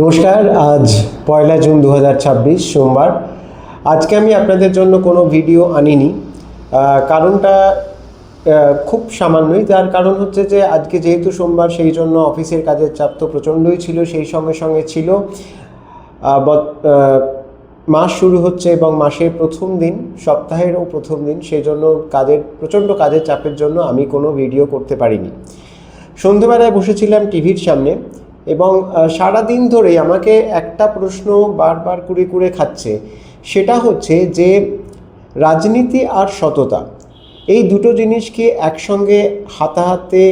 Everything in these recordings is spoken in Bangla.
নমস্কার। আজ 1 জুন 2026 সোমবার। আজকে আমি আপনাদের জন্য কোনো ভিডিও আনিনি। কারণটা খুব সামান্যই। তার কারণ হচ্ছে যে আজকে যেহেতু সোমবার, সেই জন্য অফিসের কাজের চাপ তো প্রচণ্ডই ছিল। সেই সঙ্গে সঙ্গে ছিল মাস শুরু হচ্ছে এবং মাসের প্রথম দিন, সপ্তাহেরও প্রথম দিন। সেই জন্য প্রচণ্ড কাজের চাপের জন্য আমি কোনো ভিডিও করতে পারিনি। সন্ধেবেলায় বসেছিলাম টিভির সামনে এবং সারাদিন ধরে আমাকে একটা প্রশ্ন বারবার কুরে খাচ্ছে। সেটা হচ্ছে যে রাজনীতি আর সততা, এই দুটো জিনিস কি একসঙ্গে হাতাহাতে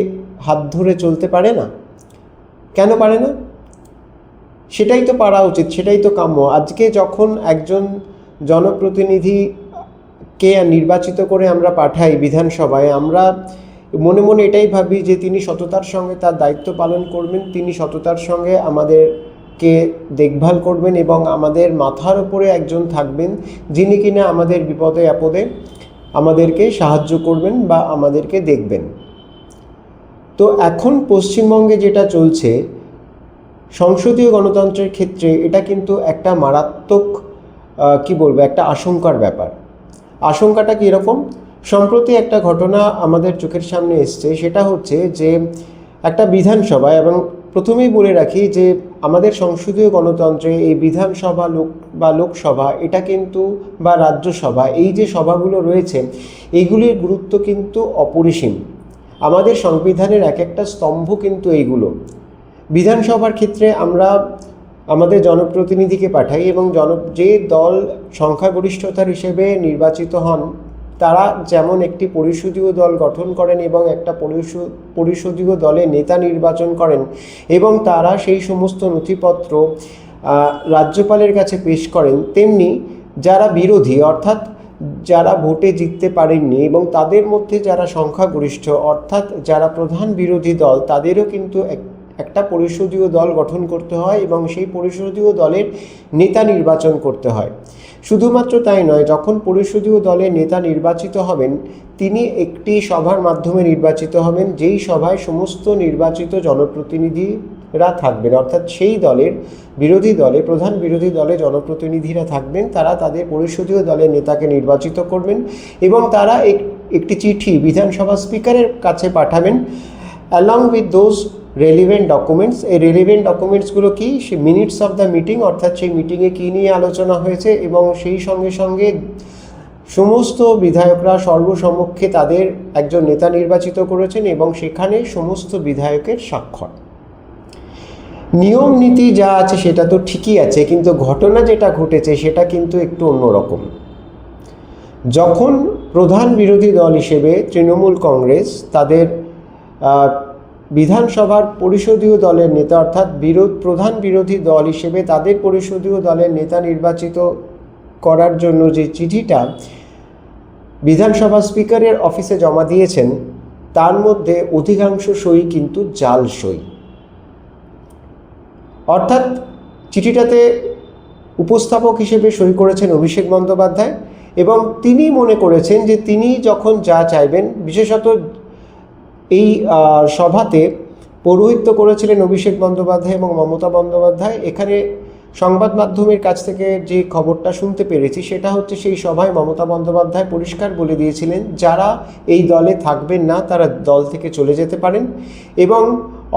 হাত ধরে চলতে পারে না? কেন পারে না? সেটাই তো পারা উচিত, সেটাই তো কাম্য। আজকে যখন একজন জনপ্রতিনিধিকে নির্বাচিত করে আমরা পাঠাই বিধানসভায়, আমরা মনে মনে এটাই ভাবি যে তিনি সততার সঙ্গে তার দায়িত্ব পালন করবেন, তিনি সততার সঙ্গে আমাদেরকে দেখভাল করবেন এবং আমাদের মাথার উপরে একজন থাকবেন যিনি কিনা আমাদের বিপদে আপদে আমাদেরকে সাহায্য করবেন বা আমাদেরকে দেখবেন। তো এখন পশ্চিমবঙ্গে যেটা চলছে সংসদীয় গণতন্ত্রের ক্ষেত্রে, এটা কিন্তু একটা মারাত্মক একটা আশঙ্কার ব্যাপার। আশঙ্কাটা কীরকম? সম্প্রতি একটা ঘটনা আমাদের চোখের সামনে এসছে। সেটা হচ্ছে যে একটা বিধানসভা, এবং প্রথমেই বলে রাখি যে আমাদের সংসদীয় গণতন্ত্রে এই বিধানসভা লোকসভা এটা কিন্তু বা রাজ্যসভা, এই যে সভাগুলো রয়েছে এইগুলির গুরুত্ব কিন্তু অপরিসীম। আমাদের সংবিধানের এক একটা স্তম্ভ কিন্তু এইগুলো। বিধানসভার ক্ষেত্রে আমরা আমাদের জনপ্রতিনিধিকে পাঠাই এবং যে দল সংখ্যাগরিষ্ঠতার হিসেবে নির্বাচিত হন তারা যেমন একটি পরিষদীয় দল গঠন করেন এবং একটা পরিষদীয় দলে নেতা নির্বাচন করেন এবং তারা সেই সমস্ত নথিপত্র রাজ্যপালের কাছে পেশ করেন, তেমনি যারা বিরোধী অর্থাৎ যারা ভোটে জিততে পারেননি এবং তাদের মধ্যে যারা সংখ্যাগরিষ্ঠ অর্থাৎ যারা প্রধান বিরোধী দল, তাদেরও কিন্তু একটা পরিষদীয় দল গঠন করতে হয় এবং সেই পরিষদীয় দলের নেতা নির্বাচন করতে হয়। শুধুমাত্র তাই নয়, যখন পরিষদীয় দলের নেতা নির্বাচিত হবেন তিনি একটি সভার মাধ্যমে নির্বাচিত হবেন, যেই সভায় সমস্ত নির্বাচিত জনপ্রতিনিধিরা থাকবেন, অর্থাৎ সেই দলের প্রধান বিরোধী দলে জনপ্রতিনিধিরা থাকবেন। তারা তাদের পরিষদীয় দলের নেতাকে নির্বাচিত করবেন এবং তারা একটি চিঠি বিধানসভা স্পিকারের কাছে পাঠাবেন along with those relevant documents. এই রেলিভেন্ট ডকুমেন্টসগুলো কি? সে মিনিটস অফ দ্য মিটিং, অর্থাৎ সেই মিটিংয়ে কী নিয়ে আলোচনা হয়েছে এবং সেই সঙ্গে সঙ্গে সমস্ত বিধায়করা সর্বসমক্ষে তাদের একজন নেতা নির্বাচিত করেছেন এবং সেখানে সমস্ত বিধায়কের স্বাক্ষর। নিয়ম নীতি যা আছে সেটা তো ঠিকই আছে, কিন্তু ঘটনা যেটা ঘটেছে সেটা কিন্তু একটু অন্যরকম। যখন প্রধান বিরোধী দল হিসেবে তৃণমূল কংগ্রেস তাদের বিধানসভার পরিষদীয় দলের নেতা অর্থাৎ প্রধান বিরোধী দল হিসেবে তাদের পরিষদীয় দলের নেতা নির্বাচিত করার জন্য যে চিঠিটা বিধানসভা স্পিকারের অফিসে জমা দিয়েছেন, তার মধ্যে অধিকাংশ সই কিন্তু জাল সই। অর্থাৎ চিঠিটাতে উপস্থাপক হিসেবে সই করেছেন অভিষেক বন্দ্যোপাধ্যায় এবং তিনি মনে করেছেন যে তিনি যখন যা চাইবেন, বিশেষত এই সভাতে পৌরোহিত্য করেছিলেন অভিষেক বন্দ্যোপাধ্যায় এবং মমতা বন্দ্যোপাধ্যায়। এখানে সংবাদ মাধ্যমের কাছ থেকে যে খবরটা শুনতে পেরেছি সেটা হচ্ছে সেই সভায় মমতা বন্দ্যোপাধ্যায় পরিষ্কার বলে দিয়েছিলেন যারা এই দলে থাকবেন না তারা দল থেকে চলে যেতে পারেন এবং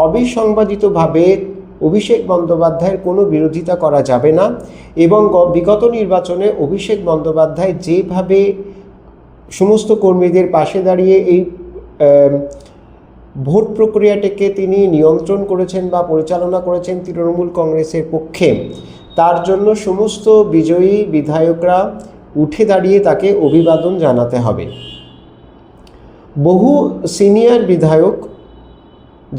অবিসংবাদিতভাবে অভিষেক বন্দ্যোপাধ্যায়ের কোনো বিরোধিতা করা যাবে না এবং বিগত নির্বাচনে অভিষেক বন্দ্যোপাধ্যায় যেভাবে সমস্ত কর্মীদের পাশে দাঁড়িয়ে এই ভোট প্রক্রিয়াটিকে তিনি নিয়ন্ত্রণ করেছেন বা পরিচালনা করেছেন তৃণমূল কংগ্রেসের পক্ষে, তার জন্য সমস্ত বিজয়ী বিধায়করা উঠে দাঁড়িয়ে তাকে অভিবাদন জানাতে হবে। বহু সিনিয়র বিধায়ক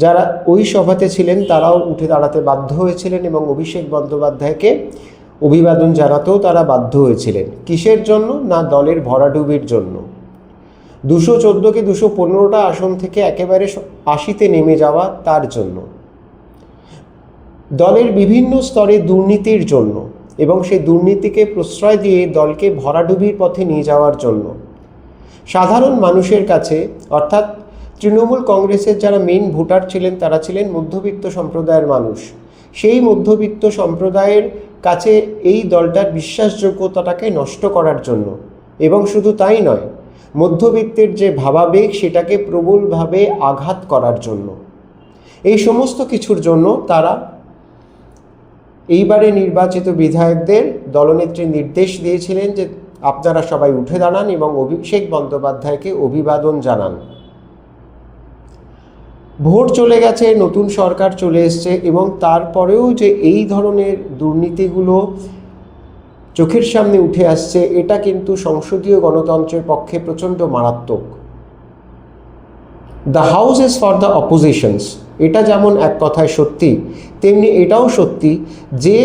যারা ওই সভাতে ছিলেন তারাও উঠে দাঁড়াতে বাধ্য হয়েছিলেন এবং অভিষেক বন্দ্যোপাধ্যায়কে অভিবাদন জানাতেও তারা বাধ্য হয়েছিলেন। কিসের জন্য? না দলের ভরাডুবির জন্য। 214 কি 215টা আসন থেকে একেবারে 80-তে নেমে যাওয়া, তার জন্য। দলের বিভিন্ন স্তরে দুর্নীতির জন্য এবং সেই দুর্নীতিকে প্রশ্রয় দিয়ে দলকে ভরাডুবির পথে নিয়ে যাওয়ার জন্য। সাধারণ মানুষের কাছে অর্থাৎ তৃণমূল কংগ্রেসের যারা মেইন ভোটার ছিলেন তারা ছিলেন মধ্যবিত্ত সম্প্রদায়ের মানুষ। সেই মধ্যবিত্ত সম্প্রদায়ের কাছে এই দলটার বিশ্বাসযোগ্যতাটাকে নষ্ট করার জন্য, এবং শুধু তাই নয়, মধ্যবিত্তের যে ভাবাবেগ সেটাকে প্রবলভাবে আঘাত করার জন্য। এই সমস্ত কিছুর জন্য তারা এইবারে নির্বাচিত বিধায়কদের দলনেত্রী নির্দেশ দিয়েছিলেন যে আপনারা সবাই উঠে দাঁড়ান এবং অভিষেক বন্দ্যোপাধ্যায়কে অভিবাদন জানান। ভোট চলে গেছে, নতুন সরকার চলে এসছে, এবং তারপরেও যে এই ধরনের দুর্নীতিগুলো চোখের সামনে উঠে আসছে, এটা কিন্তু সংসদীয় গণতন্ত্রের পক্ষে প্রচণ্ড মারাত্মক। The house is for the অপোজিশনস, এটা যেমন এক কথায় সত্যি, তেমনি এটাও সত্যি যে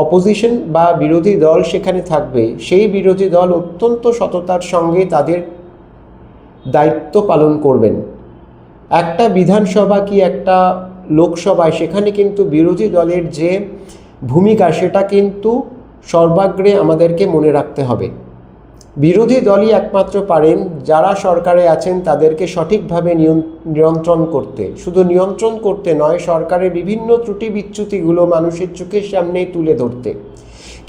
অপোজিশন বা বিরোধী দল সেখানে থাকবে, সেই বিরোধী দল অত্যন্ত সততার সঙ্গে তাদের দায়িত্ব পালন করবেন। একটা বিধানসভা কি একটা লোকসভায়, সেখানে কিন্তু বিরোধী দলের যে ভূমিকা সেটা কিন্তু সর্বাগ্রে আমাদেরকে মনে রাখতে হবে। বিরোধী দলই একমাত্র পারেন যারা সরকারে আছেন তাদেরকে সঠিকভাবে নিয়ন্ত্রণ করতে, শুধু নিয়ন্ত্রণ করতে নয়, সরকারের বিভিন্ন ত্রুটি বিচ্যুতিগুলো মানুষের চোখের সামনে তুলে ধরতে।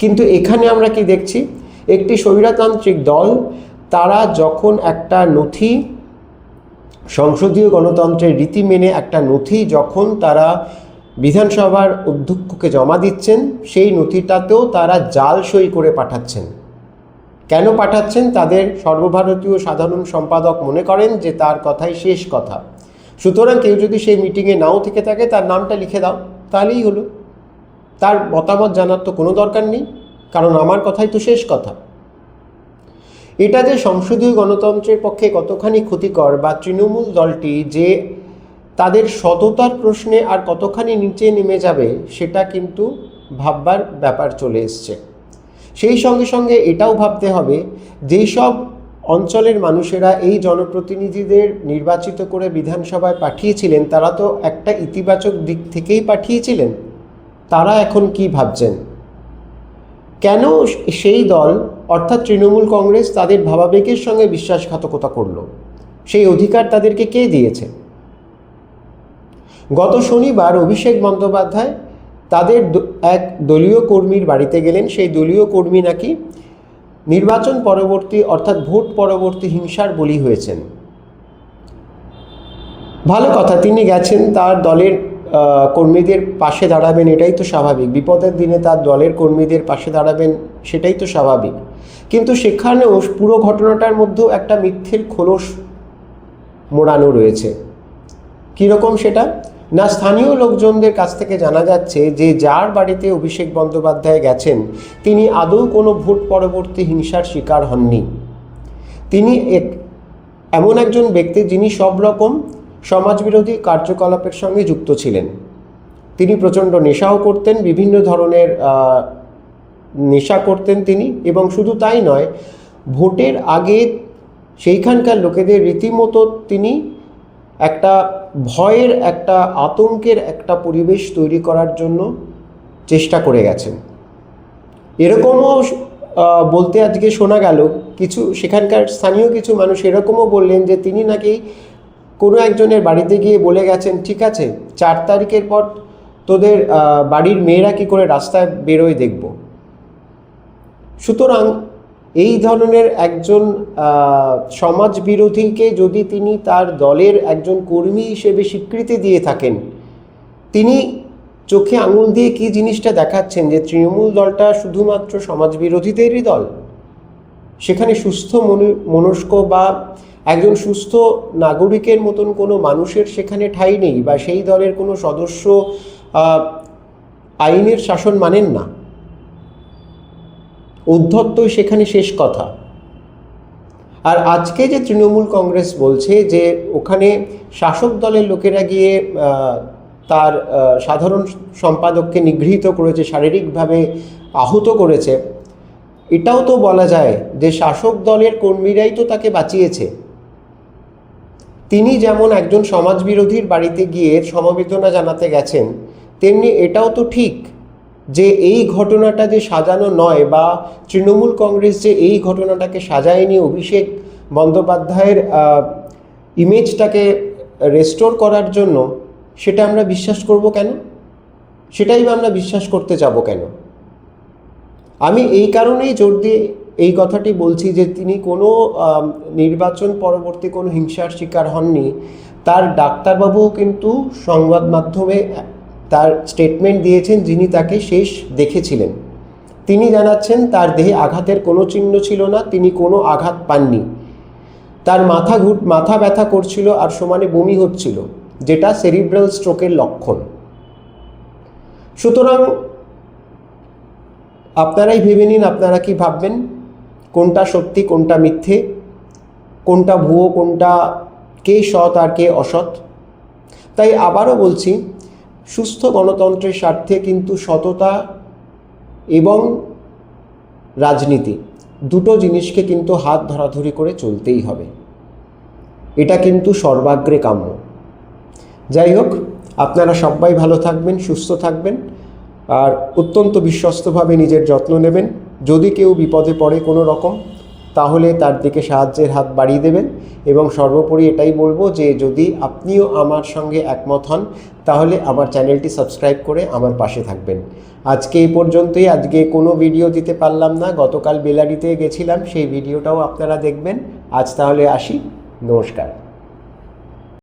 কিন্তু এখানে আমরা কি দেখছি, একটি স্বৈরতান্ত্রিক দল তারা যখন একটা নথি, সংসদীয় গণতন্ত্রের রীতি মেনে একটা নথি যখন তারা বিধানসভার অধ্যক্ষকে জমা দিচ্ছেন, সেই নথিটাতেও তারা জাল সই করে পাঠাচ্ছেন। কেন পাঠাচ্ছেন? তাদের সর্বভারতীয় সাধারণ সম্পাদক মনে করেন যে তার কথাই শেষ কথা, সুতরাং কেউ যদি সেই মিটিংয়ে নাও থেকে থাকে তার নামটা লিখে দাও, তাহলেই হলো। তার মতামত জানার তো কোনো দরকার নেই, কারণ আমার কথাই তো শেষ কথা। এটা যে সংসদীয় গণতন্ত্রের পক্ষে কতখানি ক্ষতিকর, বা তৃণমূল দলটি যে তাদের সততার প্রশ্নে আর কতখানি নিচে নেমে যাবে, সেটা কিন্তু ভাববার ব্যাপার চলে এসছে। সেই সঙ্গে সঙ্গে এটাও ভাবতে হবে, যেই সব অঞ্চলের মানুষেরা এই জনপ্রতিনিধিদের নির্বাচিত করে বিধানসভায় পাঠিয়েছিলেন, তারা তো একটা ইতিবাচক দিক থেকেই পাঠিয়েছিলেন। তারা এখন কি ভাবছেন? কেন সেই দল অর্থাৎ তৃণমূল কংগ্রেস তাদের ভাবাবেগের সঙ্গে বিশ্বাসঘাতকতা করলো? সেই অধিকার তাদেরকে কে দিয়েছে? গত শনিবার অভিষেক বন্দ্যোপাধ্যায় তাদের এক দলীয় কর্মীর বাড়িতে গেলেন। সেই দলীয় কর্মী নাকি নির্বাচন পরবর্তী অর্থাৎ ভোট পরবর্তী হিংসার বলি হয়েছেন। ভালো কথা, তিনি গেছেন, তার দলের কর্মীদের পাশে দাঁড়াবেন, এটাই তো স্বাভাবিক। বিপদের দিনে তার দলের কর্মীদের পাশে দাঁড়াবেন, সেটাই তো স্বাভাবিক। কিন্তু সেখানেও পুরো ঘটনাটার মধ্যেও একটা মিথ্যের খোলস মোড়ানো রয়েছে। কীরকম সেটা? না, স্থানীয় লোকজনদের কাছ থেকে জানা যাচ্ছে যে যার বাড়িতে অভিষেক বন্দ্যোপাধ্যায় গেছেন তিনি আদৌ কোনো ভোট পরবর্তী হিংসার শিকার হননি। তিনি এমন একজন ব্যক্তি যিনি সব রকম সমাজবিরোধী কার্যকলাপের সঙ্গে যুক্ত ছিলেন। তিনি প্রচণ্ড নেশাও করতেন, বিভিন্ন ধরনের নেশা করতেন তিনি, এবং শুধু তাই নয়, ভোটের আগে সেইখানকার লোকেদের রীতিমতো তিনি একটা ভয়ের, একটা আতঙ্কের একটা পরিবেশ তৈরি করার জন্য চেষ্টা করে গেছেন। এরকমও বলতে আজকে শোনা গেল, কিছু সেখানকার স্থানীয় কিছু মানুষ এরকমও বললেন যে তিনি নাকি কোনো একজনের বাড়িতে গিয়ে বলে গেছেন, ঠিক আছে 4 তারিখের পর তোদের বাড়ির মেয়েরা কী করে রাস্তায় বেরোয় দেখব। সুতরাং এই ধরনের একজন সমাজ বিরোধীকে যদি তিনি তার দলের একজন কর্মী হিসেবে স্বীকৃতি দিয়ে থাকেন, তিনি চোখে আঙুল দিয়ে কি জিনিসটা দেখাচ্ছেন? যে তৃণমূল দলটা শুধুমাত্র সমাজ বিরোধীদেরই দল। সেখানে সুস্থ মনস্ক বা একজন সুস্থ নাগরিকের মতন কোনো মানুষের সেখানে ঠাঁই নেই, বা সেই দলের কোনো সদস্য আইনের শাসন মানেন না। উদ্ধত্তই সেখানে শেষ কথা। আর আজকে যে তৃণমূল কংগ্রেস বলছে যে ওখানে শাসক দলের লোকেরা গিয়ে তার সাধারণ সম্পাদককে নিগৃহীত করেছে, শারীরিকভাবে আহত করেছে, এটাও তো বলা যায় যে শাসক দলের কর্মীরাই তো তাকে বাঁচিয়েছে। তিনি যেমন একজন সমাজবিরোধীর বাড়িতে গিয়ে সমবেদনা জানাতে গেছেন, তেমনি এটাও তো ঠিক যে এই ঘটনাটা যে সাজানো নয়, বা তৃণমূল কংগ্রেস যে এই ঘটনাটাকে সাজায়নি অভিষেক বন্দ্যোপাধ্যায়ের ইমেজটাকে রেস্টোর করার জন্য, সেটা আমরা বিশ্বাস করব কেন? সেটাই বা আমরা বিশ্বাস করতে যাব কেন? আমি এই কারণেই জোর দিয়ে এই কথাটি বলছি যে তিনি কোনো নির্বাচন পরবর্তী কোনো হিংসার শিকার হননি। তার ডাক্তারবাবুও কিন্তু সংবাদ মাধ্যমে তার স্টেটমেন্ট দিয়েছেন, যিনি তাকে শেষ দেখেছিলেন। তিনি জানাচ্ছেন তার দেহে আঘাতের কোনো চিহ্ন ছিল না, তিনি কোনো আঘাত পাননি। তার মাথা ব্যথা করছিল আর সমানে বমি হচ্ছিল, যেটা সেরিব্রাল স্ট্রোকের লক্ষণ। সুতরাং আপনারাই ভেবে নিন আপনারা কি ভাববেন, কোনটা সত্যি কোনটা মিথ্যে, কোনটা ভুয়ো কোনটা, কে সৎ আর কে অসৎ। তাই আবারও বলছি, সুস্থ গণতন্ত্রের স্বার্থে কিন্তু সততা এবং রাজনীতি দুটো জিনিসকে কিন্তু হাত ধরাধরি করে চলতেই হবে, এটা কিন্তু সর্বাগ্রে কাম্য। যাই হোক, আপনারা সবাই ভালো থাকবেন, সুস্থ থাকবেন, আর অত্যন্ত বিশ্বস্তভাবে নিজের যত্ন নেবেন। যদি কেউ বিপদে পড়ে কোনো রকম, তাহলে তার দিকে সাহায্যের হাত বাড়িয়ে দেবেন। এবং সর্বোপরি এটাই বলবো যে যদি আপনিও আমার সঙ্গে একমত হন, তাহলে আমার চ্যানেলটি সাবস্ক্রাইব করে আমার পাশে থাকবেন। আজকে এই পর্যন্তই। আজকে কোনো ভিডিও দিতে পারলাম না, গতকাল বেলারিতে গেছিলাম, সেই ভিডিওটাও আপনারা দেখবেন। আজ তাহলে আসি, নমস্কার।